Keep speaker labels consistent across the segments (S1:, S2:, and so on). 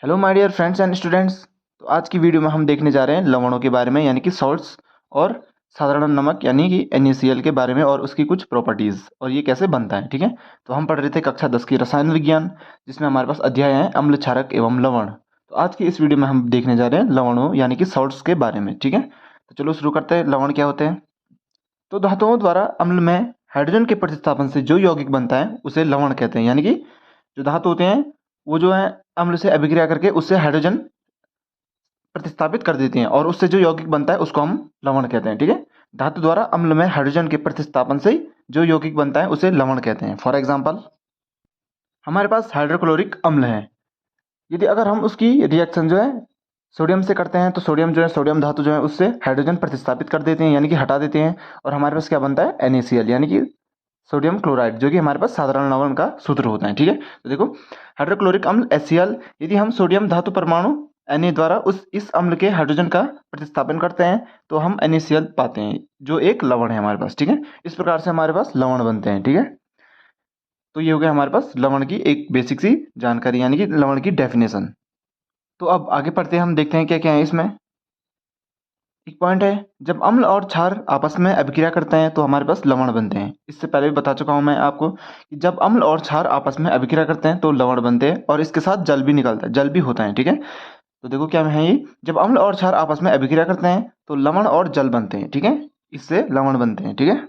S1: Hello my dear friends and students. तो आज की वीडियो में हम देखने जा रहे हैं लवणों के बारे में यानी कि सॉल्ट्स और साधारण नमक यानी कि NaCl के बारे में और उसकी कुछ प्रॉपर्टीज़ और ये कैसे बनता है। ठीक है, तो हम पढ़ रहे थे कक्षा 10 की रसायन विज्ञान, जिसमें हमारे पास अध्याय है अम्ल, क्षारक एवं लवण। तो आज की इस वीडियो में हम देखने जा रहे हैं लवणों यानी कि सॉल्ट्स के बारे में। ठीक है, तो चलो शुरू करते हैं। लवण क्या होते हैं? तो धातुओं द्वारा अम्ल में हाइड्रोजन के प्रतिस्थापन से जो यौगिक बनता है उसे लवण कहते हैं। यानी कि जो धातु होते हैं वो जो है अम्ल से अभिक्रिया करके उससे हाइड्रोजन प्रतिस्थापित कर देती हैं और उससे जो यौगिक बनता है उसको हम लवण कहते हैं। ठीक है, धातु द्वारा अम्ल में हाइड्रोजन के प्रतिस्थापन से जो यौगिक बनता है उसे लवण कहते हैं। फॉर एग्जाम्पल, हमारे पास हाइड्रोक्लोरिक अम्ल है। यदि अगर हम उसकी रिएक्शन जो है सोडियम से करते हैं तो सोडियम जो है, सोडियम धातु जो है उससे हाइड्रोजन प्रतिस्थापित कर देते हैं यानी कि हटा देते हैं, और हमारे पास क्या बनता है NaCl यानी कि सोडियम क्लोराइड, जो कि हमारे पास साधारण लवण का सूत्र होता है। ठीक है, तो देखो हाइड्रोक्लोरिक अम्ल HCl, यदि हम सोडियम धातु परमाणु Na द्वारा इस अम्ल के हाइड्रोजन का प्रतिस्थापन करते हैं तो हम NaCl पाते हैं, जो एक लवण है हमारे पास। ठीक है, इस प्रकार से हमारे पास लवण बनते हैं। ठीक है, तो ये हो गया हमारे पास लवण की एक बेसिक सी जानकारी यानी कि लवण की डेफिनेशन। तो अब आगे पढ़ते हैं, हम देखते हैं क्या क्या है इसमें। एक पॉइंट है, जब अम्ल और क्षार आपस में अभिक्रिया करते हैं तो हमारे पास लवण बनते हैं। इससे पहले भी बता चुका हूं मैं आपको कि जब अम्ल और क्षार आपस में अभिक्रिया करते हैं तो लवण बनते हैं, और इसके साथ जल भी निकलता है, जल भी होता है। ठीक है, तो देखो क्या है ये, जब अम्ल और क्षार आपस में अभिक्रिया करते हैं तो लवण और जल बनते हैं। ठीक है, इससे लवण बनते हैं। ठीक है,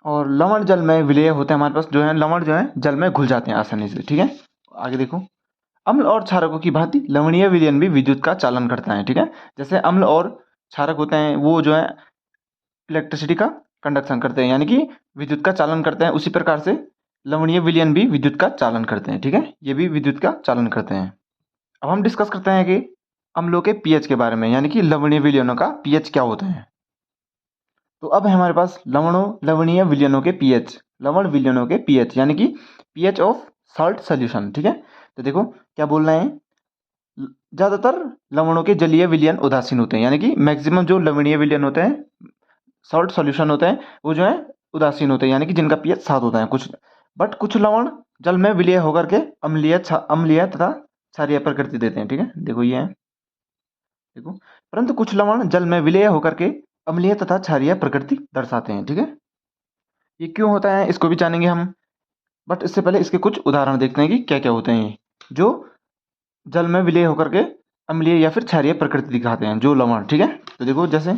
S1: और लवण जल में विलेय होते हैं हमारे पास, जो है लवण जो है जल में घुल जाते हैं आसानी से। ठीक है, आगे देखो, अम्ल और क्षारकों की भांति लवणीय विलयन भी विद्युत का चालन करता है। ठीक है, जैसे अम्ल और क्षारक होते हैं वो जो है इलेक्ट्रिसिटी का कंडक्शन करते हैं यानी कि विद्युत का चालन करते हैं, उसी प्रकार से लवणीय विलयन भी विद्युत का चालन करते हैं। ठीक है, ये भी विद्युत का चालन करते हैं। अब हम डिस्कस करते हैं कि अम्लों के पीएच के बारे में यानी कि लवणीय विलयनों का पीएच क्या होता है। तो अब है हमारे पास लवणीय विलयनों के पीएच, लवण विलयनों के पीएच यानी कि पीएच ऑफ सॉल्ट सोल्यूशन। ठीक है, तो देखो क्या बोल रहे हैं, ज्यादातर लवणों के जलीय विलयन उदासीन होते हैं यानी कि मैक्सिमम जो लवणीय विलयन होते हैं, सॉल्ट सॉल्यूशन होते हैं, वो जो है उदासीन होते हैं यानी कि जिनका पीएच 7 होता है। कुछ लवण जल में विलय होकर के अम्लीय तथा क्षारीय प्रकृति देते हैं। ठीक है, देखो ये है, देखो, परंतु कुछ लवण जल में विलय होकर के अम्लीय तथा क्षारीय प्रकृति दर्शाते हैं। ठीक है, ये क्यों होता है इसको भी जानेंगे हम, बट इससे पहले इसके कुछ उदाहरण देखते हैं कि क्या क्या होते हैं ये जो जल में विलय होकर के अम्लीय या फिर क्षारीय प्रकृति दिखाते हैं जो लवण। ठीक है, तो देखो जैसे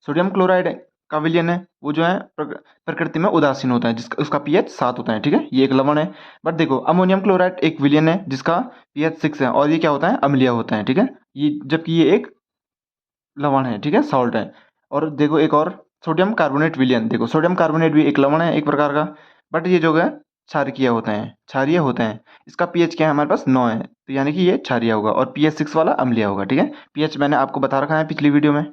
S1: सोडियम क्लोराइड का विलयन है वो जो है प्रकृति में उदासीन होता है, जिसका उसका पीएच 7 होता है। ठीक है, ये एक लवण है। बट देखो अमोनियम क्लोराइड एक विलयन है जिसका पीएच 6 है, और ये क्या होता है, अम्लीय होता है। ठीक है, ये जबकि ये एक लवण है। ठीक है, सॉल्ट है। और देखो एक और सोडियम कार्बोनेट विलयन, देखो सोडियम कार्बोनेट भी एक लवण है एक प्रकार का, बट ये जो है क्षारीय होते हैं। इसका पीएच क्या है, हमारे पास 9 है, तो यानी कि ये क्षारीय होगा, और पीएच 6 वाला अम्लीय होगा। ठीक है, पीएच मैंने आपको बता रखा है पिछली वीडियो में।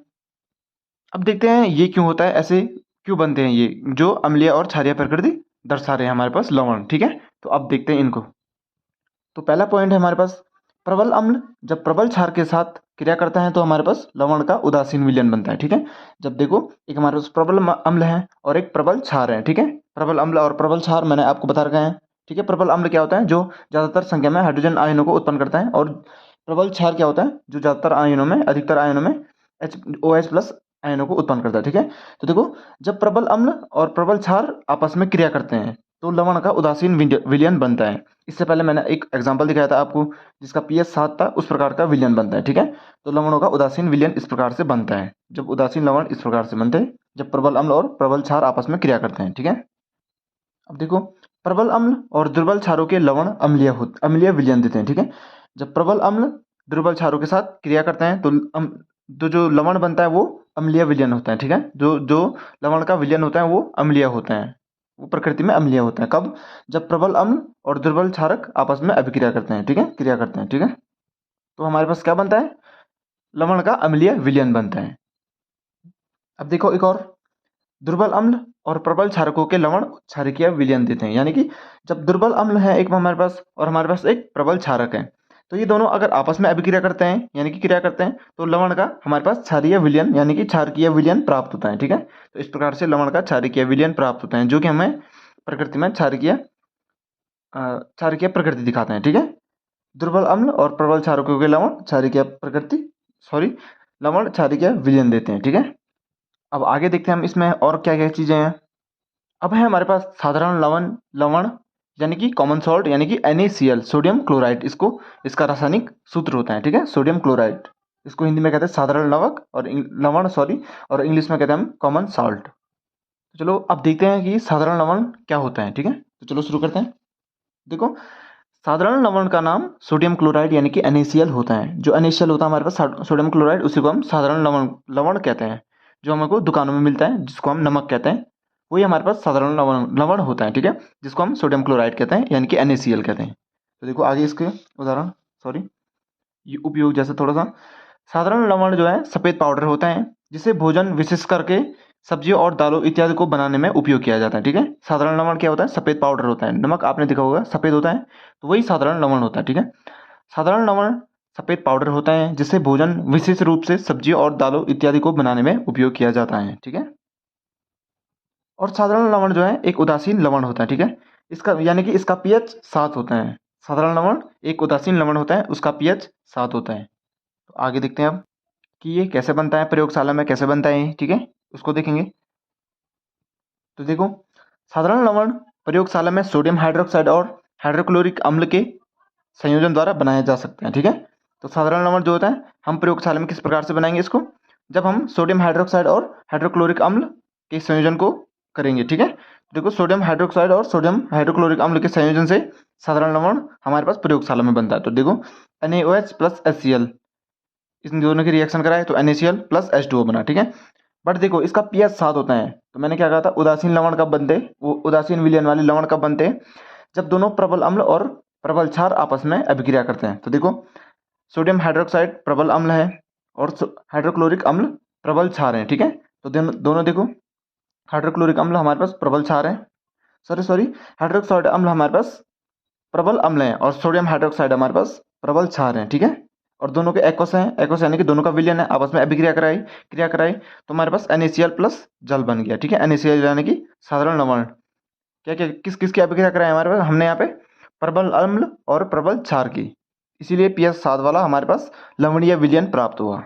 S1: अब देखते हैं ये क्यों होता है, ऐसे क्यों बनते हैं ये जो अम्लीय और क्षारीय प्रकृति दर्शा रहे हैं हमारे पास लवण। ठीक है, तो अब देखते हैं इनको। तो पहला पॉइंट है हमारे पास, प्रबल अम्ल जब प्रबल क्षार के साथ क्रिया करता है तो हमारे पास लवण का उदासीन विलयन बनता है। ठीक है, जब देखो एक हमारे पास प्रबल अम्ल है और एक प्रबल क्षार है। ठीक है, प्रबल अम्ल और प्रबल क्षार मैंने आपको बता रखा है। ठीक है, प्रबल अम्ल क्या होता है, जो ज्यादातर संख्या में हाइड्रोजन आयनों को उत्पन्न करता है, और प्रबल क्षार क्या होता है, जो ज्यादातर आयनों में, अधिकतर आयनों में OH+ आयनों को उत्पन्न करता है। ठीक है, तो देखो जब प्रबल अम्ल और प्रबल क्षार आपस में क्रिया करते हैं तो लवण का उदासीन विलयन बनता है। इससे पहले मैंने एक एग्जांपल दिखाया था आपको जिसका पीएच 7 था, उस प्रकार का विलयन बनता है। ठीक है, तो लवणों का उदासीन विलयन इस प्रकार से बनता है, जब उदासीन लवण इस प्रकार से बनते हैं जब प्रबल अम्ल और प्रबल क्षार आपस में क्रिया करते हैं। ठीक है, अब देखो प्रबल अम्ल और दुर्बल क्षारों के लवण अम्लीय विलयन देते हैं। ठीक है, जब प्रबल अम्ल दुर्बल क्षारों के साथ क्रिया करते हैं तो जो लवण बनता है वो अम्लीय विलयन होता है। ठीक है, जो जो लवण का विलयन होता है वो अम्लीय होता है, वो प्रकृति में अम्लीय होता है। कब, जब प्रबल अम्ल और दुर्बल क्षारक आपस में अभिक्रिया करते हैं। ठीक है, क्रिया करते हैं। ठीक है, तो हमारे पास क्या बनता है, लवण का अम्लीय विलयन बनता है। अब देखो एक और, दुर्बल अम्ल और प्रबल क्षारकों के लवण क्षारकीय विलयन देते हैं, यानी कि जब दुर्बल अम्ल है एक हमारे पास और हमारे पास एक प्रबल क्षारक है, तो ये दोनों अगर आपस में अभिक्रिया करते हैं यानी कि क्रिया करते हैं तो लवण का हमारे पास क्षारीय विलयन यानी कि क्षारकीय विलयन प्राप्त होता है। ठीक है, तो इस प्रकार से लवण का क्षारकीय विलयन प्राप्त होता है, जो कि हमें प्रकृति में क्षारकीय प्रकृति दिखाते हैं। ठीक है, दुर्बल अम्ल और प्रबल क्षारकों के लवण क्षारीय प्रकृति लवण क्षारीय विलयन देते हैं। ठीक है, अब आगे देखते हैं हम इसमें और क्या क्या चीजें हैं। अब है हमारे पास साधारण लवण लवण यानी कि कॉमन सॉल्ट यानी कि NaCl सोडियम क्लोराइड, इसका रासायनिक सूत्र होता है। ठीक है, सोडियम क्लोराइड, इसको हिंदी में कहते हैं साधारण लवण और लवण और इंग्लिश में कहते हैं हम कॉमन सॉल्ट। तो चलो अब देखते हैं कि साधारण लवण क्या होता है। ठीक है, तो चलो शुरू करते हैं। देखो, साधारण लवण का नाम सोडियम क्लोराइड यानी कि NaCl होता है। जो NaCl होता है हमारे पास सोडियम क्लोराइड, उसी को हम साधारण लवण लवण कहते हैं। जो हमको दुकानों में मिलता है जिसको हम नमक कहते हैं, वही हमारे पास साधारण लवण लवण होता है। ठीक है, जिसको हम सोडियम क्लोराइड कहते हैं यानी कि NaCl कहते हैं। तो देखो आगे इसके उदाहरण ये उपयोग जैसे थोड़ा सा। साधारण लवण जो है सफेद पाउडर होता है, जिसे भोजन विशेष करके सब्जियों और दालों इत्यादि को बनाने में उपयोग किया जाता है। ठीक है, साधारण लवण क्या होता है? सफेद पाउडर होता है। नमक आपने देखा होगा सफेद होता है, तो वही साधारण लवण होता है। ठीक है, साधारण लवण सफेद पाउडर होता है जिसे भोजन विशेष रूप से सब्जियों और दालों इत्यादि को बनाने में उपयोग किया जाता है। ठीक है, और साधारण लवण जो है एक उदासीन लवण होता है। ठीक है, इसका यानी कि इसका pH 7 होता है। साधारण लवण एक उदासीन लवण होता है, उसका pH 7 होता है। तो आगे देखते हैं अब कि ये कैसे बनता है, प्रयोगशाला में कैसे बनता है। ठीक है, उसको देखेंगे। तो देखो, साधारण लवण प्रयोगशाला में सोडियम हाइड्रोक्साइड और हाइड्रोक्लोरिक अम्ल के संयोजन द्वारा बनाया जा सकता है। ठीक है, तो साधारण लवण जो होता है हम प्रयोगशाला में किस प्रकार से बनाएंगे इसको? जब हम सोडियम हाइड्रोक्साइड और हाइड्रोक्लोरिक अम्ल के संयोजन को करेंगे। ठीक है, देखो सोडियम हाइड्रोक्साइड और सोडियम हाइड्रोक्लोरिक अम्ल के संयोजन से साधारण लवण हमारे पास प्रयोगशाला में बनता है। तो देखो NaOH प्लस HCl, इन दोनों की रिएक्शन कराए तो NaCl प्लस H2O बना। ठीक है, बट देखो इसका pH 7 होता है, तो मैंने क्या कहा था? उदासीन लवण कब बनते? वो उदासीन विलयन वाले लवण कब बनते? जब दोनों प्रबल अम्ल और प्रबल क्षार आपस में अभिक्रिया करते हैं। तो देखो सोडियम हाइड्रोक्साइड प्रबल अम्ल है और हाइड्रोक्लोरिक अम्ल प्रबल क्षार है। ठीक है, तो दोनों देखो, हाइड्रोक्लोरिक अम्ल हमारे पास प्रबल क्षार है, सॉरी हाइड्रोक्साइड अम्ल हमारे पास प्रबल अम्ल है और सोडियम हाइड्रोक्साइड हमारे पास प्रबल क्षार है। ठीक है, और दोनों के एक्वस हैं, एक्वस यानी कि दोनों का विलयन है, आपस में अभिक्रिया क्रिया कराई तो हमारे पास NaCl प्लस जल बन गया। ठीक है, NaCl यानी कि साधारण लवण क्या क्या किस किस की अभिक्रिया कराई हमारे पास? हमने यहाँ पे प्रबल अम्ल और प्रबल क्षार की, इसीलिए pH 7 वाला हमारे पास लवणीय विलयन प्राप्त हुआ।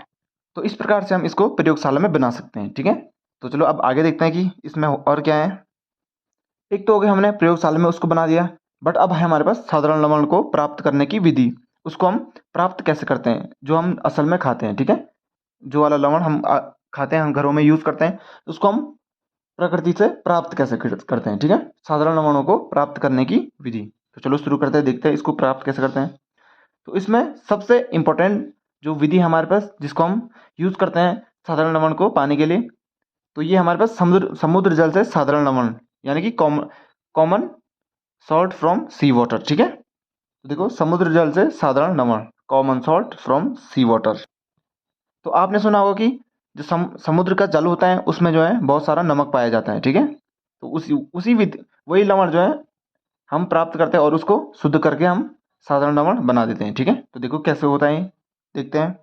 S1: तो इस प्रकार से हम इसको प्रयोगशाला में बना सकते हैं। ठीक है, तो चलो अब आगे देखते हैं कि इसमें और क्या है। एक तो हो गया हमने प्रयोगशाला में उसको बना दिया, बट अब है हमारे पास साधारण लवण को प्राप्त करने की विधि। उसको हम प्राप्त कैसे करते हैं? जो हम असल में खाते हैं। ठीक है, जो वाला लवण हम खाते हैं, हम घरों में यूज करते हैं, उसको हम प्रकृति से प्राप्त कैसे करते हैं। ठीक है, साधारण लवणों को प्राप्त करने की विधि। तो चलो शुरू करते हैं, देखते हैं इसको प्राप्त कैसे करते हैं। तो इसमें सबसे इम्पोर्टेंट जो विधि हमारे पास जिसको हम यूज करते हैं साधारण लवण को पाने के लिए, तो ये हमारे पास समुद्र जल से साधारण लवण यानी कि common salt from sea water. ठीक है, तो देखो समुद्र जल से साधारण लवण common salt from sea water. तो आपने सुना होगा कि जो समुद्र का जल होता है उसमें जो है बहुत सारा नमक पाया जाता है। ठीक है, तो उसी उसी विधि वही लवण जो है हम प्राप्त करते हैं और उसको शुद्ध करके हम साधारण लवण बना देते हैं। ठीक है, तो देखो कैसे होता है, देखते हैं।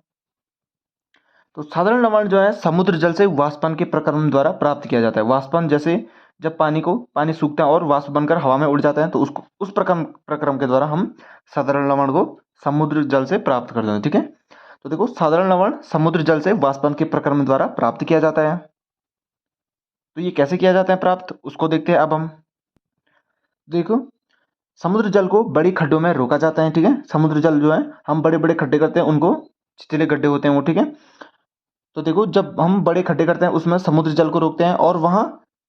S1: तो साधारण लवण जो है समुद्र जल से वाष्पन के प्रक्रम द्वारा प्राप्त किया जाता है। वाष्पन जैसे जब पानी सूखता है और वाष्प बनकर हवा में उड़ जाता है, तो उसको उस प्रक्रम के द्वारा हम साधारण लवण को समुद्र जल से प्राप्त करते हैं। ठीक है, तो देखो साधारण लवण समुद्र जल से वाष्पन के प्रक्रम द्वारा प्राप्त किया जाता है। तो ये कैसे किया जाता है प्राप्त, उसको देखते हैं अब हम। देखो समुद्र जल को बड़ी खड्डों में रोका जाता है। ठीक है, समुद्र जल जो है हम बड़े बड़े खड्डे करते हैं, उनको चितले गड्ढे होते हैं वो। ठीक है, तो देखो जब हम बड़े खड्डे करते हैं उसमें समुद्र जल को रोकते हैं और वहां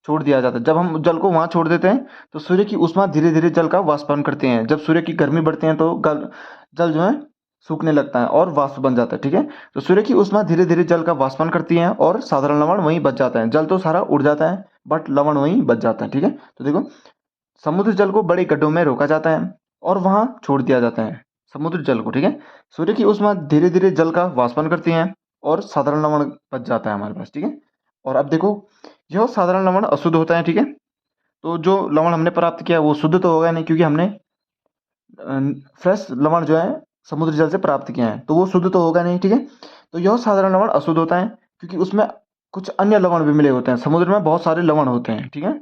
S1: छोड़ दिया जाता है। जब हम जल को वहां छोड़ देते हैं तो सूर्य की ऊष्मा धीरे धीरे जल का वाष्पन करते हैं। जब सूर्य की गर्मी बढ़ती है तो जल जो है सूखने लगता है और वाष्प बन जाता है। ठीक है, तो सूर्य की ऊष्मा धीरे धीरे जल का वाष्पन करती है और साधारण लवण वहीं बच जाता है। जल तो सारा उड़ जाता है बट लवण वहीं बच जाता है। ठीक है, तो देखो समुद्र जल को बड़े गड्ढों में रोका जाता है और वहां छोड़ दिया जाता है समुद्र जल को। ठीक है, सूर्य की ऊष्मा धीरे धीरे जल का वाष्पन करती है और साधारण लवण बच जाता है हमारे पास। ठीक है, और अब देखो यह साधारण लवण अशुद्ध होता है। ठीक है, तो जो लवण हमने प्राप्त किया वो शुद्ध तो होगा नहीं, क्योंकि हमने फ्रेश लवण जो है समुद्र जल से प्राप्त किया है, तो वो शुद्ध तो होगा नहीं। ठीक है, तो यह साधारण लवण अशुद्ध होता है क्योंकि उसमें कुछ अन्य लवण भी मिले होते हैं। समुद्र में बहुत सारे लवण होते हैं। ठीक है,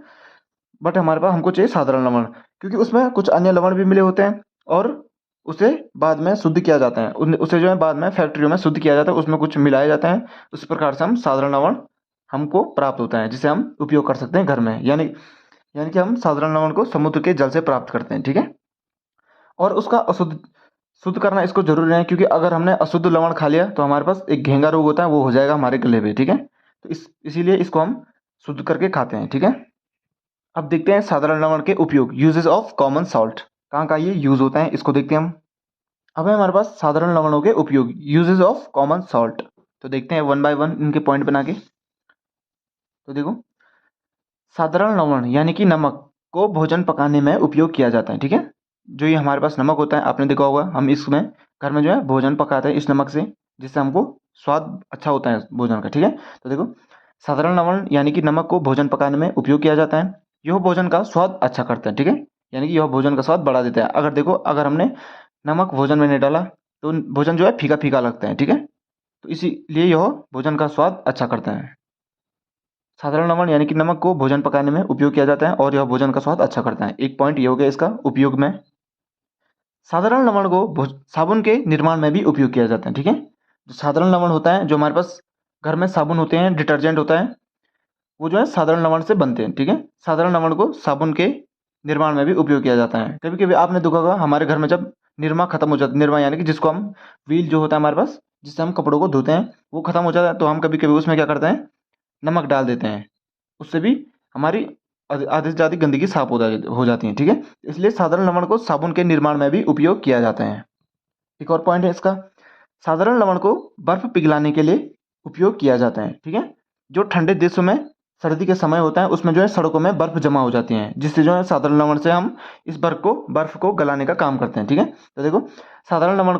S1: बट हमारे पास हमको चाहिए साधारण लवण, क्योंकि उसमें कुछ अन्य लवण भी मिले होते हैं और उसे बाद में शुद्ध किया जाता है, उसे जो है बाद में फैक्ट्रियों में शुद्ध किया जाता है, उसमें कुछ मिलाया जाता है। उस प्रकार से हम साधारण लवण हमको प्राप्त होता है, जिसे हम उपयोग कर सकते हैं घर में, यानी कि हम साधारण लवण को समुद्र के जल से प्राप्त करते हैं, ठीक है। और उसका अशुद्ध शुद्ध करना इसको जरूरी नहीं है, क्योंकि अगर हमने अशुद्ध लवण खा लिया तो हमारे पास एक घेंगा रोग होता है, वो हो जाएगा हमारे गले पे, ठीक है। तो इसीलिए इसको हम शुद्ध करके खाते हैं, ठीक है। अब देखते हैं साधारण लवण के उपयोग, यूजेस ऑफ कॉमन सॉल्ट, कहाँ कहाँ ये यूज होता है इसको देखते हैं हम। अब है हमारे पास साधारण लवणों के उपयोग, यूजेस ऑफ कॉमन सॉल्ट। तो देखते हैं वन बाय वन इनके पॉइंट बना के। तो देखो, साधारण लवण यानी कि नमक को भोजन पकाने में उपयोग किया जाता है, ठीक है। जो ये हमारे पास नमक होता है, आपने देखा होगा हम इसमें घर में जो है भोजन पकाते हैं इस नमक से, जिससे हमको स्वाद अच्छा होता है भोजन का, ठीक है। तो देखो, साधारण लवण यानी कि नमक को भोजन पकाने में उपयोग किया जाता है। यह भोजन का स्वाद अच्छा करता है, ठीक है, यानी कि यह भोजन का स्वाद बढ़ा देता है। अगर देखो, अगर हमने नमक भोजन में नहीं डाला तो भोजन जो है फीका फीका लगता है, ठीक है। तो इसीलिए यह भोजन का स्वाद अच्छा करता है। साधारण लवण यानी कि नमक को भोजन पकाने में उपयोग किया जाता है और यह भोजन का स्वाद अच्छा करता है। एक पॉइंट ये हो गया इसका उपयोग में। साधारण लवण को साबुन के निर्माण में भी उपयोग किया जाता है, ठीक है। जो साधारण लवण होता है, जो हमारे पास घर में साबुन होते हैं, डिटर्जेंट होता है, वो जो है साधारण लवण से बनते हैं, ठीक है। साधारण लवण को साबुन के निर्माण में भी उपयोग किया जाता है। कभी कभी आपने देखा होगा हमारे घर में जब निरमा खत्म हो जाता है, निरमा यानी कि जिसको हम व्हील जो होता है हमारे पास, जिससे हम कपड़ों को धोते हैं, वो खत्म हो जाता है, तो हम कभी कभी उसमें क्या करते हैं, नमक डाल देते हैं। उससे भी हमारी आधे से ज़्यादा गंदगी साफ हो जाती है, ठीक है। इसलिए साधारण लवण को साबुन के निर्माण में भी उपयोग किया जाता है। एक और पॉइंट है इसका, साधारण लवण को बर्फ पिघलाने के लिए उपयोग किया जाता है, ठीक है। जो ठंडे देशों में सर्दी के समय होता है, उसमें जो है सड़कों में बर्फ जमा हो जाती है, जिससे जो है साधारण लवण से हम इस बर्फ को गलाने का काम करते हैं, ठीक है। तो देखो, साधारण लवण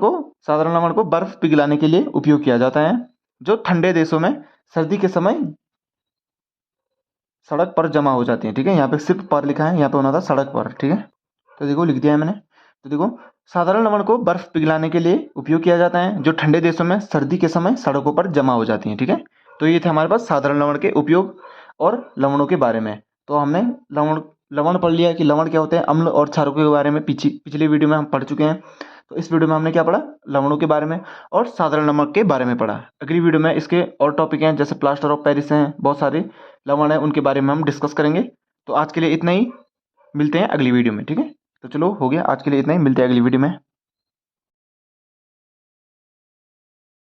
S1: को बर्फ पिघलाने के लिए उपयोग किया जाता है, जो ठंडे देशों में सर्दी के समय सड़क पर जमा हो जाती है, ठीक है। यहाँ पे सिर्फ पर लिखा है, यहाँ पे होना था सड़क पर, ठीक है। तो देखो, लिख दिया है मैंने। तो देखो, साधारण लवण को बर्फ पिघलाने के लिए उपयोग किया जाता है, जो ठंडे देशों में सर्दी के समय सड़कों पर जमा हो जाती है, ठीक है। तो ये थे हमारे पास साधारण लवण के उपयोग और लवणों के बारे में। तो हमने लवण लवण पढ़ लिया कि लवण क्या होते हैं, अम्ल और क्षारों के बारे में पिछली वीडियो में हम पढ़ चुके हैं। तो इस वीडियो में हमने क्या पढ़ा, लवणों के बारे में और साधारण नमक के बारे में पढ़ा। अगली वीडियो में इसके और टॉपिक हैं, जैसे प्लास्टर ऑफ पेरिस हैं, बहुत सारे लवण हैं, उनके बारे में हम डिस्कस करेंगे। तो आज के लिए इतना ही, मिलते हैं अगली वीडियो में, ठीक है। तो चलो, हो गया आज के लिए इतना ही, मिलते हैं अगली वीडियो में।